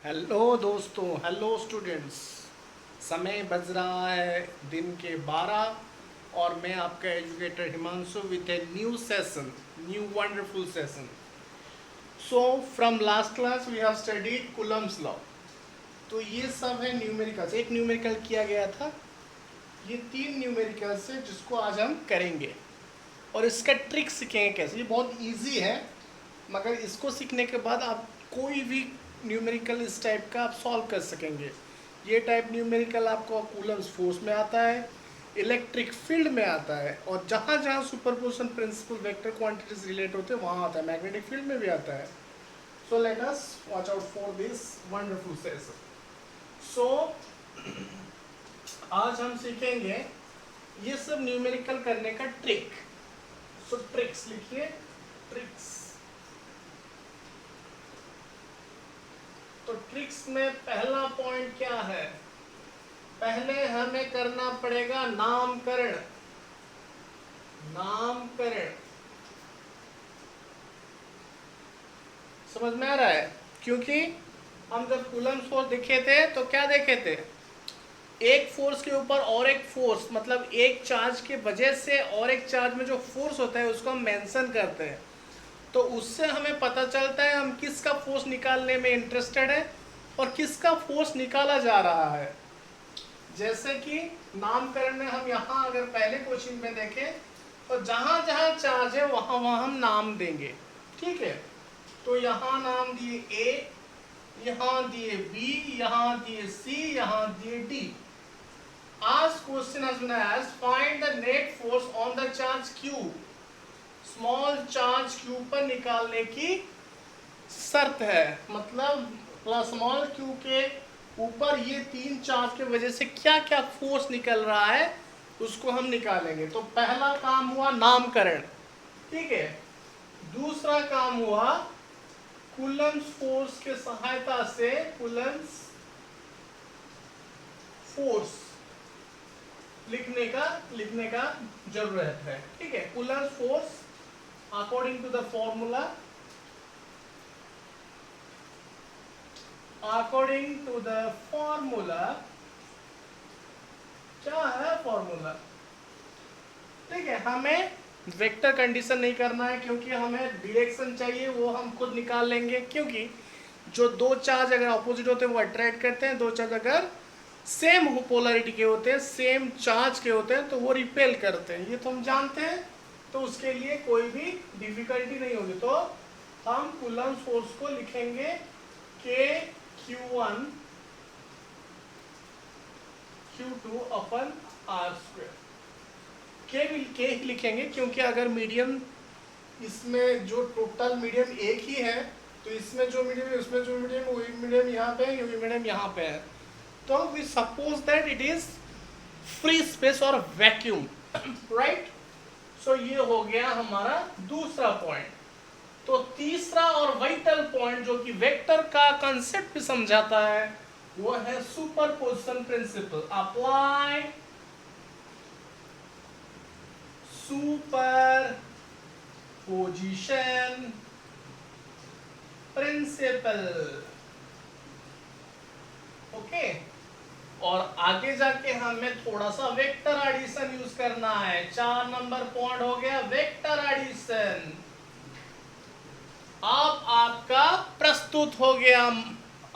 Hello दोस्तों, hello students. समय बज रहा है दिन के 12 और मैं आपका educator Himanshu with a new session, new wonderful session. So from last class we have studied Coulomb's law. तो ये सब है न्यूमेरिकल्स। एक न्यूमेरिकल किया गया था, ये 3 न्यूमेरिकल्स है जिसको आज हम करेंगे और इसका ट्रिक सीखेंगे कैसे। ये बहुत इजी है, मगर इसको सीखने के बाद आप कोई भी न्यूमेरिकल इस टाइप का आप सॉल्व कर सकेंगे। ये टाइप न्यूमेरिकल आपको कूलम्स फोर्स में आता है, इलेक्ट्रिक फील्ड में आता है, और जहाँ जहाँ superposition principle vector quantities relate होते हैं वहाँ आता है। मैग्नेटिक फील्ड में भी आता है। So let us watch out for this wonderful session. So आज हम सीखेंगे ये सब न्यूमेरिकल करने का ट्रिक। सो ट्रिक्स लिखिए, ट्रिक्स। तो ट्रिक्स में पहला पॉइंट क्या है? पहले हमें करना पड़ेगा नामकरण। नामकरण समझ में आ रहा है? क्योंकि हम जब कूलम्स फोर्स देखे थे तो क्या देखे थे? एक फोर्स के ऊपर और एक फोर्स, मतलब एक चार्ज के वजह से और एक चार्ज में जो फोर्स होता है उसको हम मेंशन करते हैं। तो उससे हमें पता चलता है हम किसका फोर्स निकालने में इंटरेस्टेड है और किसका फोर्स निकाला जा रहा है। जैसे कि नामकरण में हम यहाँ अगर पहले क्वेश्चन में देखें तो जहाँ जहाँ चार्ज है वहाँ वहाँ हम नाम देंगे। ठीक है, तो यहाँ नाम दिए ए, यहाँ दिए बी, यहाँ दिए सी, यहाँ दिए डी। आज question has been asked, find the net force on the charge Q। Small charge Q पर निकालने की शर्त है, मतलब स्मॉल Q के ऊपर ये 3 चार्ज के वजह से क्या क्या फोर्स निकल रहा है उसको हम निकालेंगे। तो पहला काम हुआ नामकरण, ठीक है। दूसरा काम हुआ कूलम्स फोर्स के सहायता से, कूलम्स फोर्स लिखने का जरूरत है। ठीक है, Coulomb's force according to the formula, according to the formula, क्या है फॉर्मूला? ठीक है, हमें वेक्टर कंडीशन नहीं करना है क्योंकि हमें डायरेक्शन चाहिए, वो हम खुद निकाल लेंगे। क्योंकि जो दो चार्ज अगर ऑपोजिट होते हैं वो अट्रैक्ट करते हैं, दो चार्ज अगर सेम पोलरिटी के होते हैं, सेम चार्ज के होते हैं, तो वो रिपेल करते हैं। ये तो हम जानते हैं, तो उसके लिए कोई भी डिफिकल्टी नहीं होगी। तो हम कूलम्ब फोर्स को लिखेंगे के Q1 Q2 upon are square. के लिखेंगे क्योंकि अगर मीडियम, इसमें जो टोटल मीडियम एक ही है, तो इसमें जो मीडियम है उसमें जो मीडियम, वही मीडियम यहाँ पे है, वही मीडियम यहाँ पे है। तो we suppose that it is free space और वैक्यूम, राइट। सो ये हो गया हमारा दूसरा पॉइंट। तो तीसरा और वाइटल पॉइंट जो कि वेक्टर का कंसेप्ट भी समझाता है वो है superposition principle. Apply superposition principle. Okay, और आगे जाके हमें थोड़ा सा वेक्टर एडिशन यूज करना है। 4 नंबर पॉइंट हो गया वेक्टर एडिशन। अब आपका प्रस्तुत हो गया,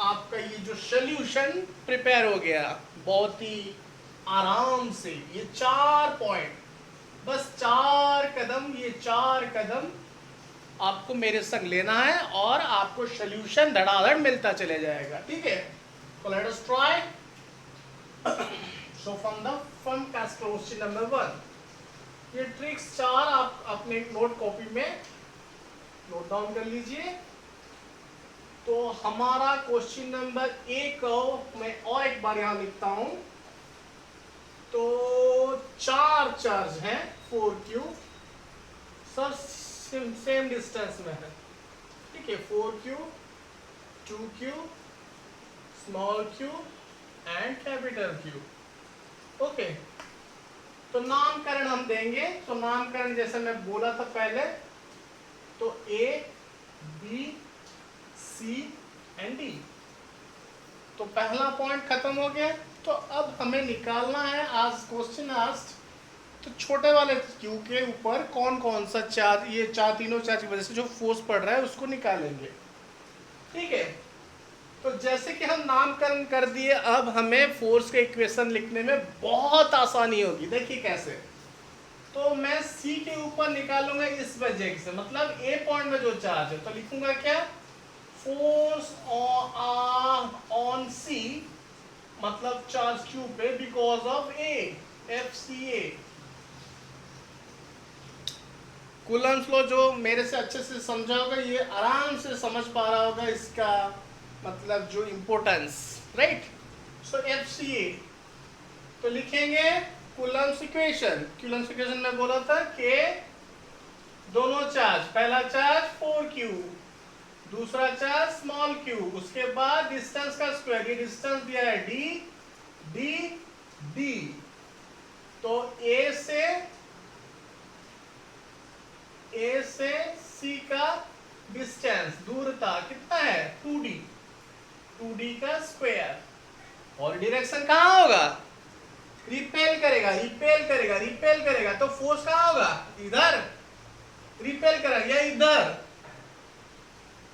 आपका ये जो सॉल्यूशन प्रिपेयर हो गया बहुत ही आराम से। ये 4 पॉइंट, बस 4 कदम, ये 4 कदम आपको मेरे संग लेना है और आपको सॉल्यूशन धड़ाधड़ मिलता चले जाएगा। ठीक है, तो let us try. So from question number 1, ये ट्रिक्स 4 आप अपने नोट कॉपी में नोट डाउन कर लीजिए। तो हमारा क्वेश्चन नंबर 1 को मैं और एक बार यहां लिखता हूं। तो 4 चार्ज हैं, 4Q, सब सेम डिस्टेंस में है। ठीक है, 4Q, 2Q, small q and capital Q। Okay, तो नामकरण हम देंगे। तो नामकरण जैसे मैं बोला था पहले, तो A, B, C and D। तो पहला पॉइंट खत्म हो गया। तो अब हमें निकालना है, आज क्वेश्चन आस्क्ड, तो छोटे वाले क्यू के ऊपर कौन कौन सा चार्ज, ये तीनों चार्ज की वजह से जो फोर्स पड़ रहा है उसको निकालेंगे। ठीक है, तो जैसे कि हम नामकरण कर दिए, अब हमें फोर्स के इक्वेशन लिखने में बहुत आसानी होगी। देखिए कैसे, तो मैं सी के ऊपर निकालूंगा इस वजह से, मतलब ए पॉइंट में जो चार्ज है, तो लिखूंगा क्या, फोर्स ऑन सी, मतलब चार्ज क्यू पे because of A, F C A. Coulomb's law जो मेरे से अच्छे से समझा होगा, ये आराम से समझ पा रहा होगा इसका मतलब जो इम्पोर्टेंस, राइट। सो एफ सी ए, तो लिखेंगे कूलम्ब्स इक्वेशन। कूलम्ब्स इक्वेशन में बोला था कि दोनों चार्ज, पहला चार्ज 4q, दूसरा चार्ज स्मॉल q, उसके बाद डिस्टेंस का स्क्वायर, ये डिस्टेंस दिया है d, d, d, तो a से c का डिस्टेंस, दूरता कितना है 2d, 2d का स्क्वायर। और डायरेक्शन कहाँ होगा, रिपेल करेगा, रिपेल करेगा, रिपेल करेगा, तो फोर्स कहाँ होगा, इधर रिपेल करेगा या इधर।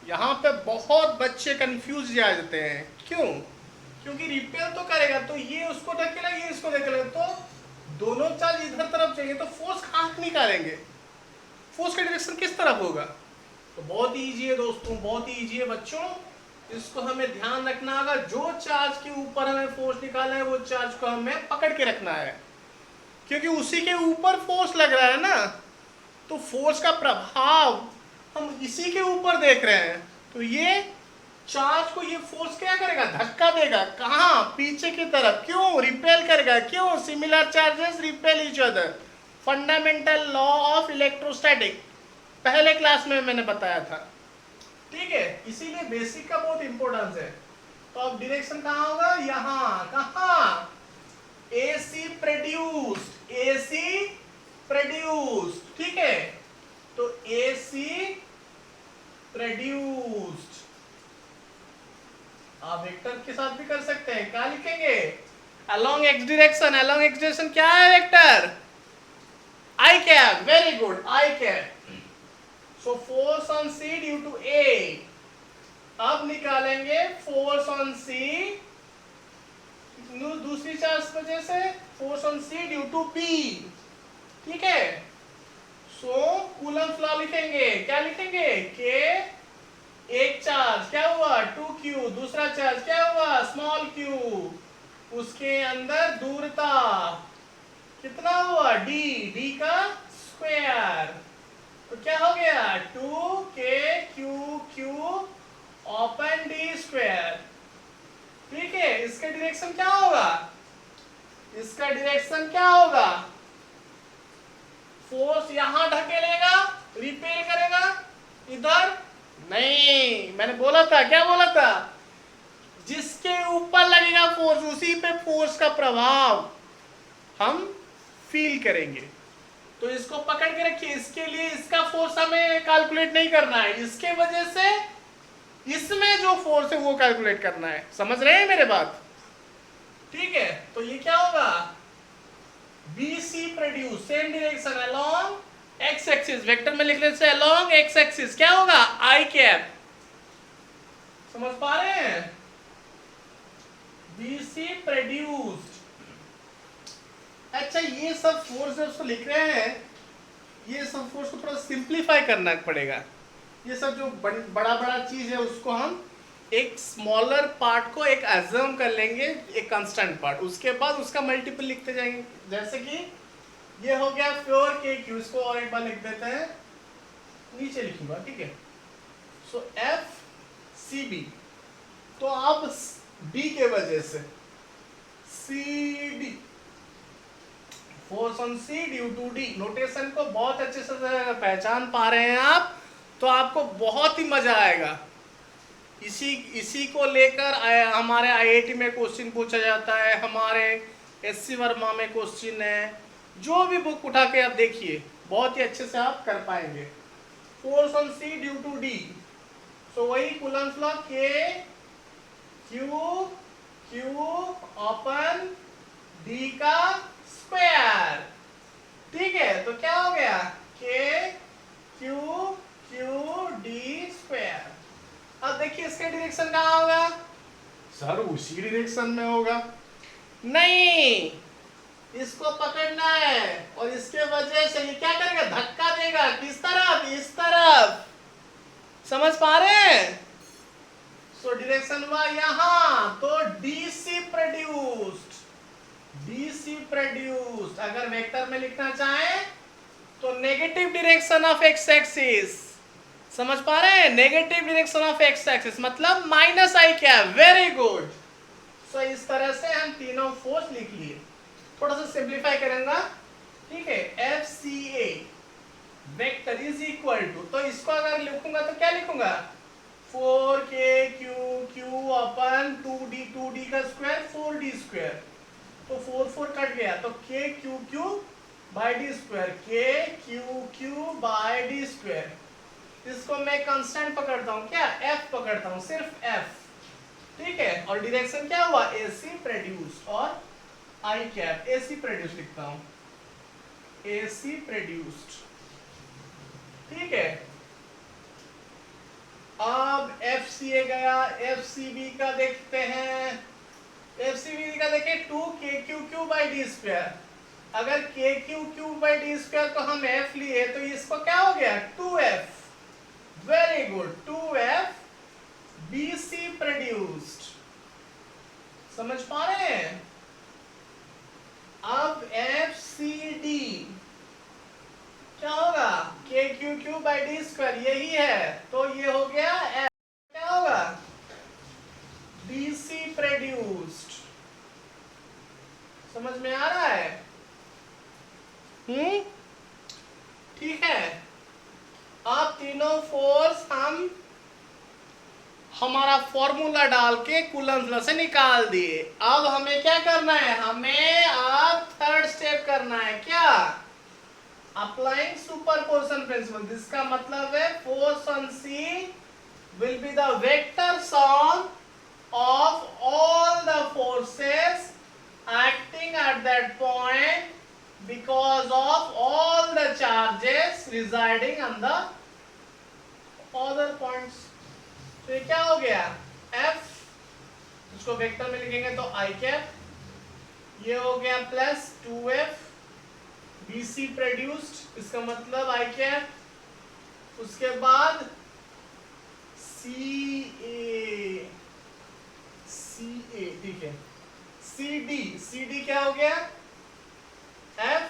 यहाँ पे बहुत बच्चे कंफ्यूज जा जाते हैं, क्यों, क्योंकि रिपेल तो करेगा तो ये उसको धकेला, ये इसको धकेलेगा, तो दोनों चार्ज इधर तरफ चाहिए, तो फोर्स कहाँ निकालेंगे, फोर्स का डायरेक्शन किस तरफ होगा। तो बहुत ही इजी है दोस्तों, बहुत ही इजी है बच्चों, इसको हमें ध्यान रखना होगा। जो चार्ज के ऊपर हमें फोर्स निकालना है वो चार्ज को हमें पकड़ के रखना है, क्योंकि उसी के ऊपर फोर्स लग रहा है ना, तो फोर्स का प्रभाव हम इसी के ऊपर देख रहे हैं। तो ये चार्ज को ये फोर्स क्या करेगा, धक्का देगा, कहाँ, पीछे की तरफ। क्यों, रिपेल करेगा, क्यों, similar charges repel each other, fundamental law of electrostatic, पहले क्लास में मैंने बताया था। ठीक है, इसीलिए बेसिक का बहुत इंपॉर्टेंस है। तो अब डायरेक्शन कहाँ होगा, यहाँ, कहाँ, AC प्रोड्यूस्ड, AC प्रोड्यूस्ड, ठीक है, तो AC प्रोड्यूस्ड आप वेक्टर के साथ भी कर सकते हैं। क्या लिखेंगे, along x direction, along x direction क्या है vector, I cap, very good, I cap। so force on C due to A, अब निकालेंगे फोर्स ऑन C दूसरी चार्ज वजह से, force on C due to B, ठीक है। सो कूलम्ब्स लॉ लिखेंगे, क्या लिखेंगे, के एक चार्ज क्या हुआ 2q, दूसरा चार्ज क्या हुआ स्मॉल q, उसके अंदर दूरता कितना हुआ d, d का स्क्वायर, तो क्या हो गया 2kq ओपन d स्क्वायर। ठीक है, इसका डायरेक्शन क्या होगा, इसका डायरेक्शन क्या होगा, फोर्स यहां ढकेलेगा, रिपेल करेगा, इधर नहीं, मैंने बोला था, क्या बोला था, जिसके ऊपर लगेगा फोर्स उसी पे फोर्स का प्रभाव हम फील करेंगे। तो इसको पकड़ के रखिए, इसके लिए इसका फोर्स हमें कैलकुलेट नहीं करना है, इसके वजह से इसमें जो फोर्स है वो कैलकुलेट करना है। समझ रहे हैं मेरे बात, ठीक है। तो ये क्या होगा, BC produce, same direction along x axis, vector में लिखने से अलोंग एक्स एक्सिस क्या होगा I कैप, समझ पा रहे हैं, BC प्रोड्यूस्ड। अच्छा, ये सब फोर्स जब उसको लिख रहे हैं, ये सब फोर्स को थोड़ा सिंप्लीफाई करना पड़ेगा। ये सब जो बड़ा बड़ा चीज है उसको हम एक स्मॉलर पार्ट को एक एज्यूम कर लेंगे, एक कांस्टेंट पार्ट, उसके बाद उसका मल्टीपल लिखते जाएंगे। जैसे कि ये हो गया 4kq, इसको और एक बार लिख देते हैं, नीचे लिखूंगा, ठीक है। सो FCB, तो अब D के वजह से CD, force on C due to D, notation को बहुत अच्छे से पहचान पा रहे हैं आप, तो आपको बहुत ही मजा आएगा। इसी को लेकर हमारे IIT में क्वेश्चन पूछा जाता है, हमारे SC वर्मा में क्वेश्चन है, जो भी बुक उठा के आप देखिए बहुत ही अच्छे से आप कर पाएंगे। Force on C due to D, so वही Coulomb's law, K Q q upon D का स्क्वायर। ठीक है, तो क्या हो गया के क्यू क्यू डी स्क्वायर। अब देखिए इसका डायरेक्शन कहाँ होगा सर, उसी डायरेक्शन में होगा। नहीं, इसको पकड़ना है और इसके वजह से ये क्या करेगा, धक्का देगा। किस तरफ, इस तरफ। समझ पा रहे हैं? सो डायरेक्शन हुआ यहां, तो डीसी प्रोड्यूस्ड। डीसी प्रोड्यूस्ड अगर वेक्टर में लिखना चाहें तो negative direction of x axis. समझ पा रहे हैं? Negative direction of x axis मतलब माइनस आई कैप। Very good. सो इस तरह से हम तीनों फोर्स लिख लिए। थोड़ा सा सिंप्लीफाई करेंगे। ठीक है, F C A vector is equal to, तो इसको अगर लिखूंगा तो क्या लिखूंगा, 4k क्यू क्यू अपन 2d का स्क्वायर 4d स्क्वायर। तो 4 4 कट गया, तो k q q by D square, k Q q by D square. इसको मैं कांस्टेंट पकड़ता हूँ, क्या f पकड़ता हूँ, सिर्फ f। ठीक है, और डायरेक्शन क्या हुआ, AC प्रोड्यूस और आई कैप। AC प्रोड्यूस लिखता हूँ, AC प्रोड्यूस्ड। ठीक है, अब FCA गया, FCB का देखते हैं। FCB का देखें 2k बाई डी स्क्वायर। अगर k बाई डी स्क्वायर को हम f लिए तो इसको क्या हो गया, 2f। Very good, 2f BC produced. समझ पा रहे हैं? अब FCD क्या होगा, k बाई डी स्क्वायर, यही है, तो ये हो गया f। क्या होगा, BC प्रोड्यूस्ड। समझ में आ रहा है? ठीक है, अब तीनों फोर्स हम हमारा फॉर्मूला डाल के कूलम्ब लॉ से निकाल दिए। अब हमें क्या करना है, हमें अब थर्ड स्टेप करना है, क्या, अप्लाइंग सुपरपोजिशन प्रिंसिपल। जिसका मतलब है force on C will be the vector sum of all the forces acting at that point because of all the charges residing on the other points। तो ये क्या हो गया, F, इसको वेक्टर में लिखेंगे तो I कैप, ये हो गया प्लस 2F BC प्रोड्यूस्ड, इसका मतलब I कैप। उसके बाद CA, ठीक है, CD क्या हो गया, F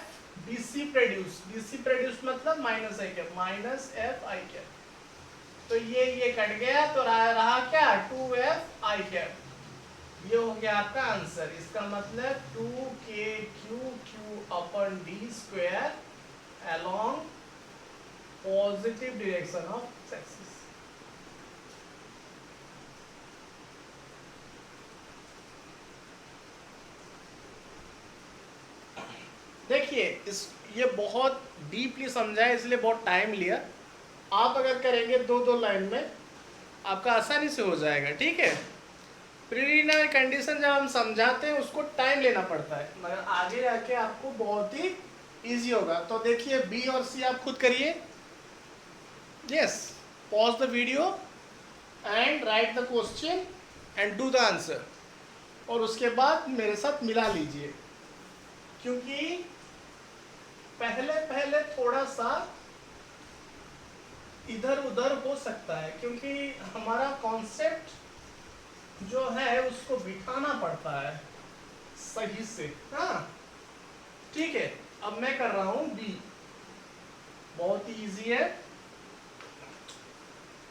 BC प्रोड्यूस्ड मतलब minus I cap, minus F I cap. तो ये कट गया, तो रहा क्या, 2F I कैप। ये हो गया आपका आंसर। इसका मतलब 2KQ upon D square along positive direction of axis. देखिए ये बहुत डीपली समझा है, इसलिए बहुत टाइम लिया। आप अगर करेंगे 2-2 लाइन में आपका आसानी से हो जाएगा। ठीक है, प्रीलिमिनरी कंडीशन जब हम समझाते हैं उसको टाइम लेना पड़ता है, मगर आगे जाके आपको बहुत ही इजी होगा। तो देखिए बी और सी आप खुद करिए। Yes, pause the video and right the question and do the answer, और उसके बाद मेरे साथ मिला लीजिए, क्योंकि पहले थोड़ा सा इधर उधर हो सकता है, क्योंकि हमारा कॉन्सेप्ट जो है उसको बिठाना पड़ता है सही से। हाँ ठीक है, अब मैं कर रहा हूं बी, बहुत ही इजी है।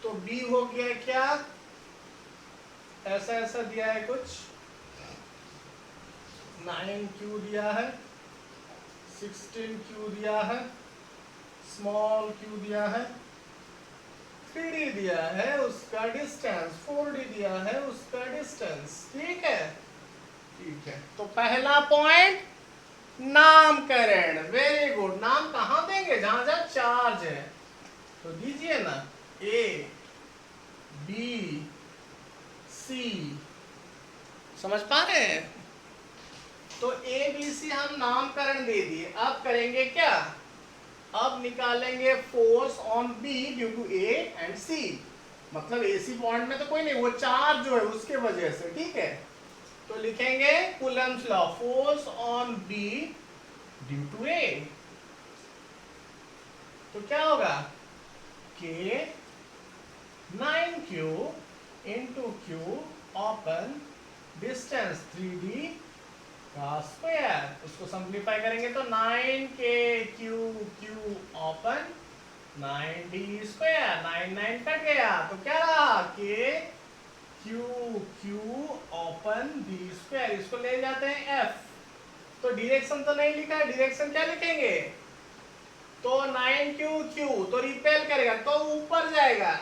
तो बी हो गया क्या, ऐसा दिया है कुछ, 9Q दिया है, 16Q दिया है, स्मॉल q दिया है, 3D दिया है उसका डिस्टेंस, 4D दिया है उसका डिस्टेंस। ठीक है, तो पहला पॉइंट नामकरण। वेरी गुड, नाम कहाँ देंगे, जहां जहां चार्ज है तो दीजिए ना, A B C समझ पा रहे हैं? तो ए बी सी हम नामकरण दे दिए, अब करेंगे क्या? अब निकालेंगे force on B due to A and C. मतलब एसी पॉइंट में तो कोई नहीं, वो चार्ज जो है उसके वजह से, ठीक है। तो लिखेंगे Coulomb's law, force on B due to A. तो क्या होगा? के 9q into Q open distance 3d का स्क्वायर। उसको सिंप्लीफाई करेंगे तो 9k Q open 9d square, 9 cut गया तो क्या रहा? के क्यू ओपन d स्क्वायर। इसको ले जाते हैं f। तो डायरेक्शन तो नहीं लिखा है, डायरेक्शन क्या लिखेंगे? तो 9q तो रिपेल करेगा तो ऊपर जाएगा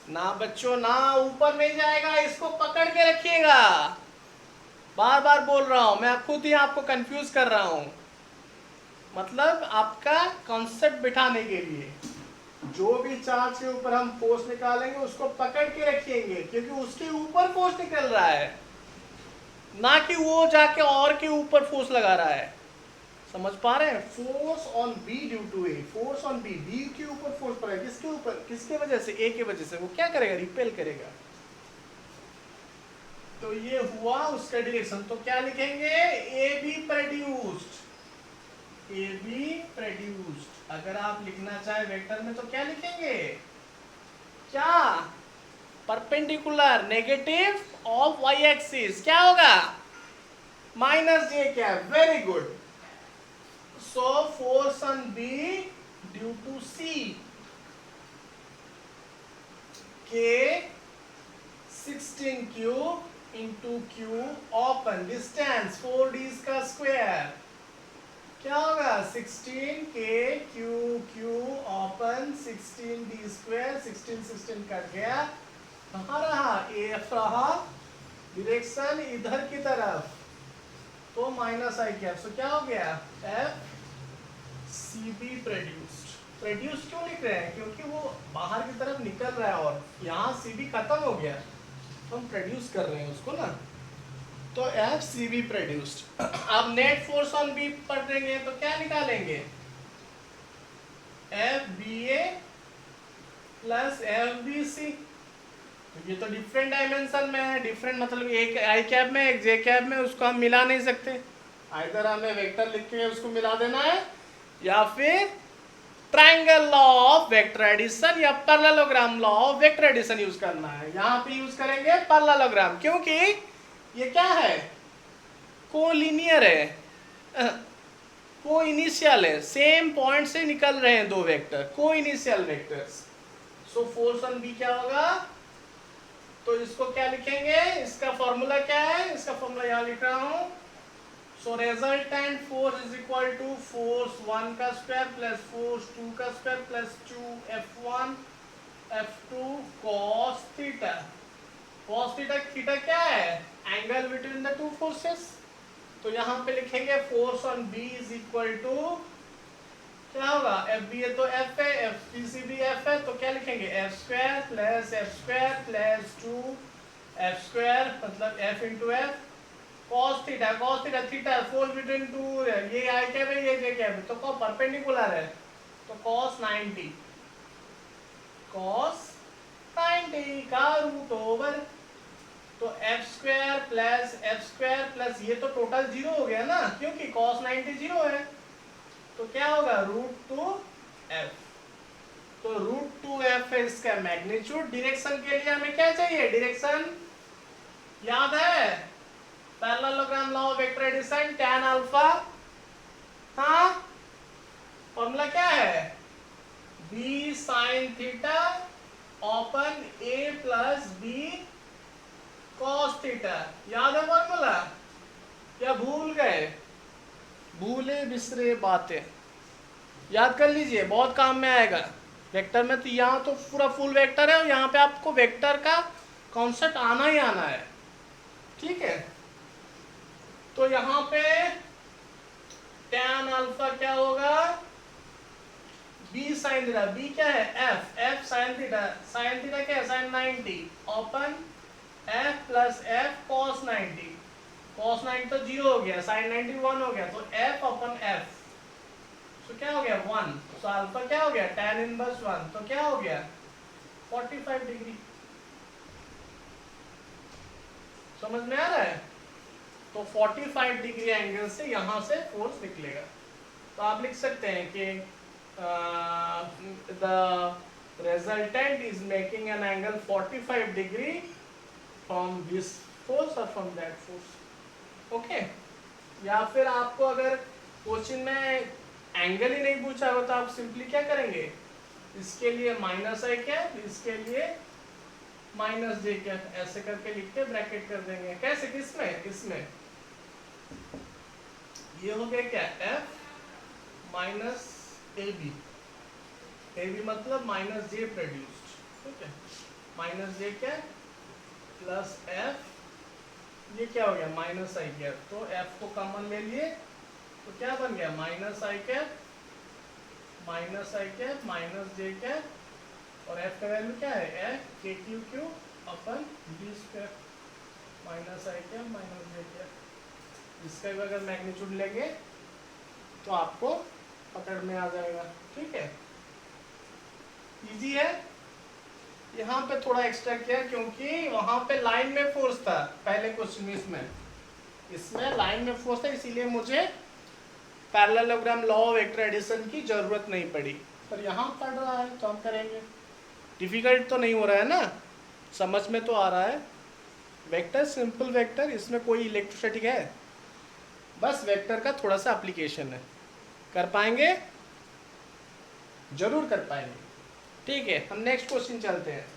ना बच्चों, ना ऊपर नहीं जाएगा, इसको पकड़ के रखिएगा। बार बार बोल रहा हूं, मैं खुद ही आपको कंफ्यूज कर रहा हूं। मतलब आपका कॉन्सेप्ट बिठाने के लिए जो भी चार्ज के ऊपर हम फोर्स निकालेंगे उसको पकड़ के रखिएंगे, क्योंकि उसके ऊपर फोर्स निकल रहा है, ना कि वो जाके और के ऊपर फोर्स लगा रहा है। समझ पा रहे हैं? Force on B due to A, force on B, B के ऊपर फोर्स पड़ा है, किसके ऊपर? किसके वजह से? ए के वजह से। वो क्या करेगा? रिपेल करेगा। तो ये हुआ उसका डायरेक्शन। तो क्या लिखेंगे? A be produced, A be produced. अगर आप लिखना चाहे वेक्टर में तो क्या लिखेंगे? क्या? Perpendicular negative of Y axis. क्या होगा? माइनस जे क्या? Very good. So force on B due to C, K 16Q into Q open distance 4D का स्क्वायर। क्या होगा? 16K Q open 16D square, 16 cut गया, कहाँ रहा? AF रहा, डायरेक्शन इधर की तरफ, तो माइनस आई कैप। सो क्या हो गया? F CB produced. प्रोड्यूस क्यों लिख रहे हैं? क्योंकि वो बाहर की तरफ निकल रहा है और यहाँ CB खत्म हो गया, तो हम प्रोड्यूस कर रहे हैं उसको ना। तो F CB प्रोड्यूस्ड। अब नेट फोर्स ऑन B पढ़ेंगे तो क्या निकालेंगे? FBA plus FBC। तो ये तो डिफरेंट डायमेंशन में है, डिफरेंट मतलब एक आई कैप में एक जे कैप में, उसको हम मिला नहीं सकते। आइदर हमें वेक्टर लिख के उसको मिला देना है, या फिर triangle law of vector addition या parallelogram law of vector addition use करना है। यहाँ पे यूज करेंगे पैरेललोग्राम, क्योंकि ये क्या है? कोलिनियर है, को इनिशियल है, सेम पॉइंट से निकल रहे हैं दो वेक्टर, को initial vectors. So force on B क्या होगा? तो इसको क्या लिखेंगे? इसका फॉर्मूला क्या है? इसका फॉर्मूला यहाँ लिख रहा हूं। So resultant force is equal to force 1 का स्क्वायर प्लस फोर्स 2 का square plus 2f1 f2 cos theta. cos theta, theta क्या है? Angle between the two forces. तो यहाँ पे लिखेंगे force on B is equal to क्या होगा? एफ बी है तो एफ है, एफ बी सी भी एफ है, तो क्या लिखेंगे? F square plus 2 F square मतलब F into F cos theta, theta force between two, ये आई कैप है ये जे कैप है, तो को परपेंडिकुलर है, तो cos 90 का रूट ओवर, तो एफ स्क्वायर प्लस ये तो टोटल जीरो हो गया ना, क्योंकि cos 90 जीरो है, तो क्या होगा? √2f। तो √2f है इसका मैग्नीट्यूड। डायरेक्शन के लिए हमें क्या चाहिए? डायरेक्शन याद है? Parallelogram law of vector addition, tan alpha, हाँ फॉर्मूला क्या है? b sin theta upon a plus b cos theta. याद है फॉर्मूला? या भूल गए? भूले बिसरे बातें याद कर लीजिए, बहुत काम में आएगा वेक्टर में। तो यहाँ तो पूरा फुल वेक्टर है और यहाँ पे आपको वेक्टर का कॉन्सेप्ट आना ही आना है, ठीक है। तो यहाँ पे tan अल्फा क्या होगा? b sin थीटा, b क्या है? f sin थीटा क्या है? sin 90 open f plus f cos cos 90, cos 90 तो 0 हो गया, sin 90 1 हो गया, तो f अपन f, तो क्या हो गया 1, तो अल्फा क्या हो गया tan इनवर्स 1, तो क्या हो गया 45 डिग्री। समझ में आ रहा है? तो 45 डिग्री एंगल से यहां से फोर्स निकलेगा। तो आप लिख सकते हैं कि the resultant is making an angle 45 degree from this force or from that force. Okay या फिर आपको अगर क्वेश्चन में एंगल ही नहीं पूछा हो तो आप सिंपली क्या करेंगे, इसके लिए माइनस आई कैप, इसके लिए माइनस जे कैप, ऐसे करके लिख के ब्रैकेट कर देंगे। कैसे, किसमें, इसमें ये हो गया क्या F minus A B, A B मतलब माइनस जे प्रोड्यूस्ड, ठीक है, minus J cap plus F, ये क्या हो गया माइनस आई कैप, तो एफ को कॉमन ले लिए तो क्या बन गया माइनस आई कैप माइनस जे कैप, और एफ का वैल्यू क्या है F K Q Q upon B square minus आई कैप माइनस जे कैप। इसका भी अगर मैग्नीट्यूड लेंगे तो आपको पकड़ में आ जाएगा, ठीक है, इजी है। यहाँ पे थोड़ा एक्स्ट्रा किया क्योंकि वहां पे लाइन में फोर्स था पहले क्वेश्चन में, इसमें लाइन में फोर्स था, इसीलिए मुझे parallelogram law of vector addition की जरूरत नहीं पड़ी, पर यहाँ पढ़ रहा है तो हम करेंगे। डिफिकल्ट तो नहीं हो रहा है ना, समझ में तो आ रहा है। वेक्टर सिंपल वेक्टर, इसमें कोई इलेक्ट्रोस्टैटिक है, बस वेक्टर का थोड़ा सा एप्लीकेशन है। कर पाएंगे, जरूर कर पाएंगे, ठीक है। हम नेक्स्ट क्वेश्चन चलते हैं।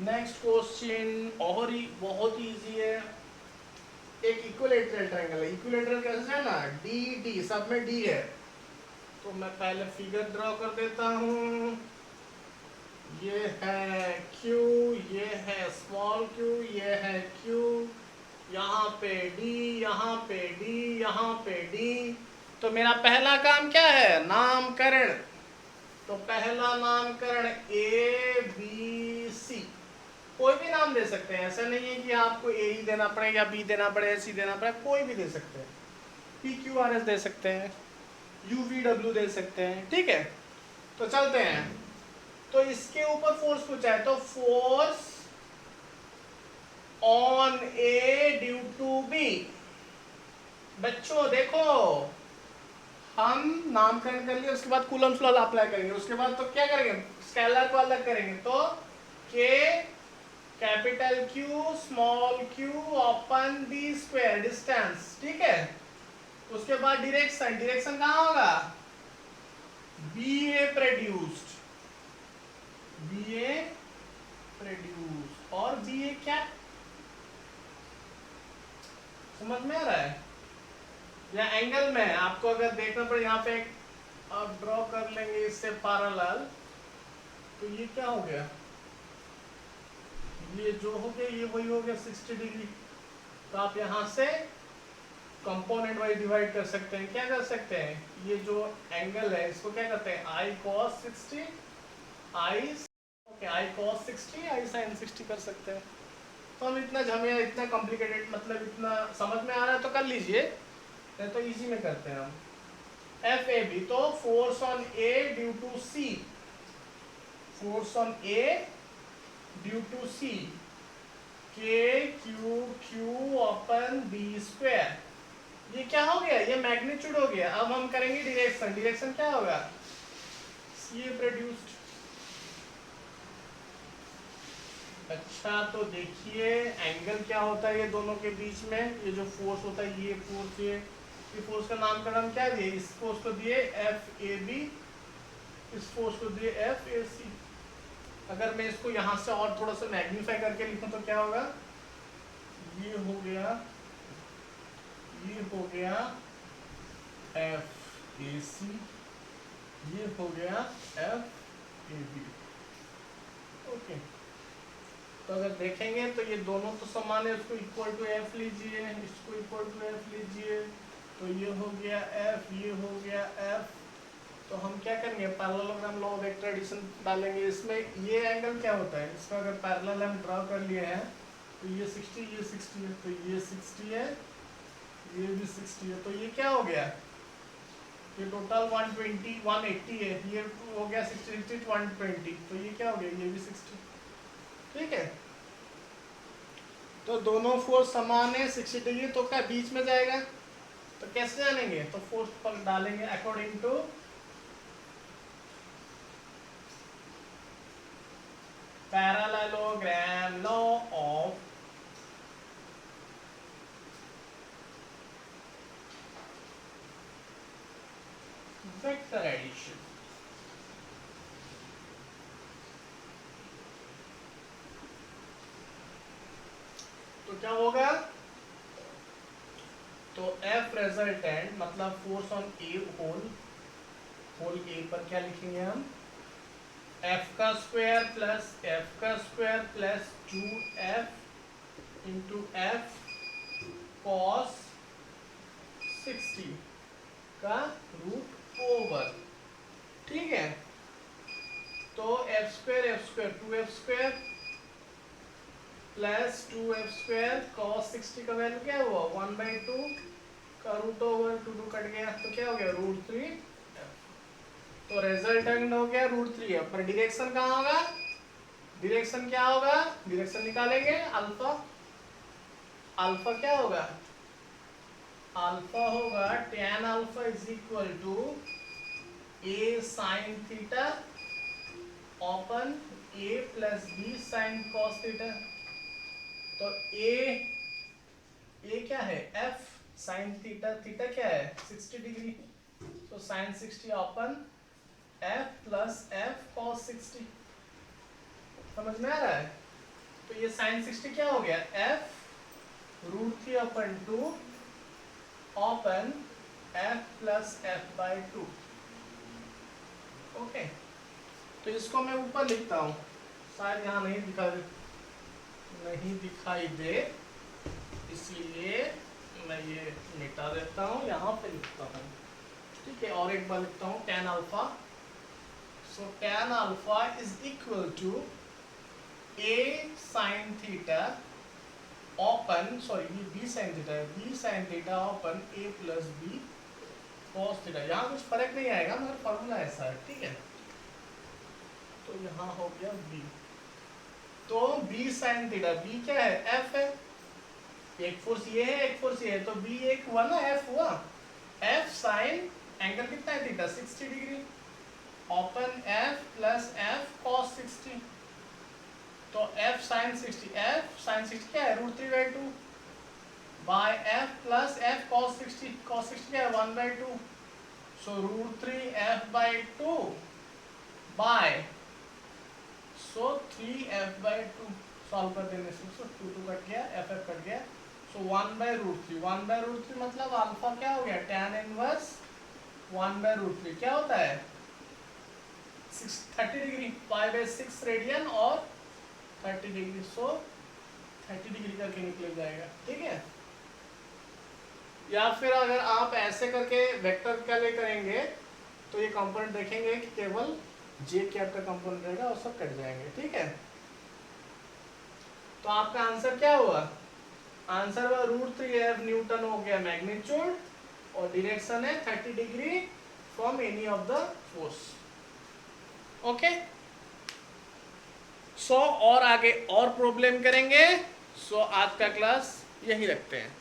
नेक्स्ट क्वेश्चन और ही बहुत ही इजी है। एक इक्विलैटरल ट्रायंगल है, इक्विलैटरल कैसे है ना, डी डी सब में डी है, तो मैं पहले फिगर ड्रॉ कर देता हूँ। ये है Q, ये है स्मॉल q, ये है Q, यहाँ पे D, यहाँ पे D, यहाँ पे D। तो मेरा पहला काम क्या है, नामकरण। तो पहला नामकरण A B C, कोई भी नाम दे सकते हैं, ऐसा नहीं है कि आपको A ही देना पड़ेगा या B देना पड़ेगा C देना पड़ेगा, कोई भी दे सकते हैं, PQRS दे सकते हैं, UVW दे सकते हैं, ठीक है। तो चलते हैं, तो इसके ऊपर फोर्स पूछा है, तो force on A due to B. बच्चों देखो, हम नामकरण कर लिए, उसके बाद कूलम्स लॉ अप्लाई करेंगे, उसके बाद तो क्या करेंगे, स्केलर को अलग करेंगे, तो K capital Q small q upon B square distance, ठीक है। उसके बाद डायरेक्शन, डायरेक्शन कहाँ होगा, B A produced, BA produce और BA क्या, समझ में आ रहा है? या एंगल में आपको अगर देखना पड़े, यहाँ पे आप ड्रॉ कर लेंगे इससे पैरेलल, तो ये क्या हो गया, ये जो हो गया ये वही हो गया 60 डिग्री। तो आप यहाँ से कंपोनेंट वाइज डिवाइड कर सकते हैं, क्या कर सकते हैं, ये जो एंगल है इसको क्या करते हैं I cos 60 I cos 60 I sin 60 कर सकते हैं। तो हम इतना झमेला, इतना कॉम्प्लिकेटेड, मतलब इतना समझ में आ रहा है तो कर लीजिए, नहीं तो इजी में करते हैं हम। FAB, तो force on A due to C, force on A due to C, KQ upon B square, ये क्या हो गया, ये मैग्नीट्यूड हो गया। अब हम करेंगे डायरेक्शन, डायरेक्शन क्या होगा, CA प्रोड्यूस्ड। अच्छा तो देखिए एंगल क्या होता है ये दोनों के बीच में, ये जो फोर्स होता है ये फोर्स, ये फोर्स का नामकरण क्या दिए, इस फोर्स को दिए FAB, इस फोर्स को दिए FAC। अगर मैं इसको यहाँ से और थोड़ा सा मैग्नीफाई करके लिखूं तो क्या होगा, ये हो गया FAC, ये हो गया FAB, ओके। तो अगर देखेंगे तो ये दोनों तो समान है, इसको इक्वल टू एफ लीजिए, इसको इक्वल टू एफ लीजिए, तो ये हो गया एफ, ये हो गया एफ। तो हम क्या करेंगे, parallelogram law of vector addition डालेंगे। इसमें ये एंगल क्या होता है, इसका अगर पैरेलल हम ड्रा कर लिए हैं तो ये 60, ये 60 है, तो ये 60 है, ये भी 60 है, तो ये क्या हो गया, ये टोटल 120 180 है, ये हो गया 60 60 120, तो ये क्या हो गया, ये भी 60। ठीक है, तो दोनों फोर्स समान है 60 डिग्री, तो क्या बीच में जाएगा, तो कैसे जानेंगे, तो फोर्स पर डालेंगे according to parallelogram law of vector addition. तो क्या होगा, तो F रिजल्टेंट मतलब force on A whole A पर क्या लिखेंगे हम, F का square plus 2F into F cos 60 का रूट ओवर। ठीक है, तो F square 2F plus 2F² cos 60 का वैल्यू क्या हुआ 1/2 का रूट ओवर 2 कट गया, तो क्या हो गया √3। तो रिजल्टेंट हो गया √3 पर डायरेक्शन कहाँ होगा, डायरेक्शन क्या होगा, डायरेक्शन निकालेंगे अल्फा, अल्फा क्या होगा, अल्फा होगा tan alpha is equal to a sin theta upon a plus b sin cos theta. तो a क्या है f sin थीटा, थीटा क्या है 60 डिग्री, तो sin 60 upon f plus f cos 60। समझ में आ रहा है, तो ये sin 60 क्या हो गया f √3 upon 2 upon f plus f/2। Okay, तो इसको मैं ऊपर लिखता हूँ, शायद यहाँ नहीं दिखाई दे, इसलिए मैं ये मिटा देता हूँ, यहाँ पे लिखता हूँ। ठीक है, और एक बार लिखता हूँ tan alpha, so tan alpha is equal to a sin theta upon, sorry ये b sin थीटा है, b sin theta upon a plus b cos theta. यहाँ कुछ फर्क नहीं आएगा मगर फॉर्मूला ऐसा है। ठीक है, तो यहाँ हो गया b, तो b sin थीटा, b क्या है f है, एक फोर्स ये है एक फोर्स ये है, तो b एक हुआ ना f हुआ, f sin एंगल कितना है theta 60 degree open f plus f cos 60, तो f sin 60 क्या है √3/2 by f plus f cos 60 क्या है 1/2, सो √3f/2 बाय सो 3f/2 सॉल्व कर देने से, सो 2 कट गया, f कट गया, सो 1/√3 मतलब अल्फा क्या हो गया tan इनवर्स 1/√3 क्या होता है 30 डिग्री, 5/6 रेडियन और 30 डिग्री, सो 30 डिग्री करके निकल जाएगा। ठीक है, या फिर अगर आप ऐसे करके वेक्टर का ले करेंगे तो ये कंपोनेंट देखेंगे कि केवल जे कैप का कंपोनेंट रहेगा और सब कट जाएंगे। ठीक है, तो आपका आंसर क्या हुआ, आंसर हुआ √3f न्यूटन हो गया मैग्नीट्यूड, और डायरेक्शन है 30 degree from any of the force. Okay, so और आगे और प्रॉब्लम करेंगे। सो आज का क्लास यही रखते हैं।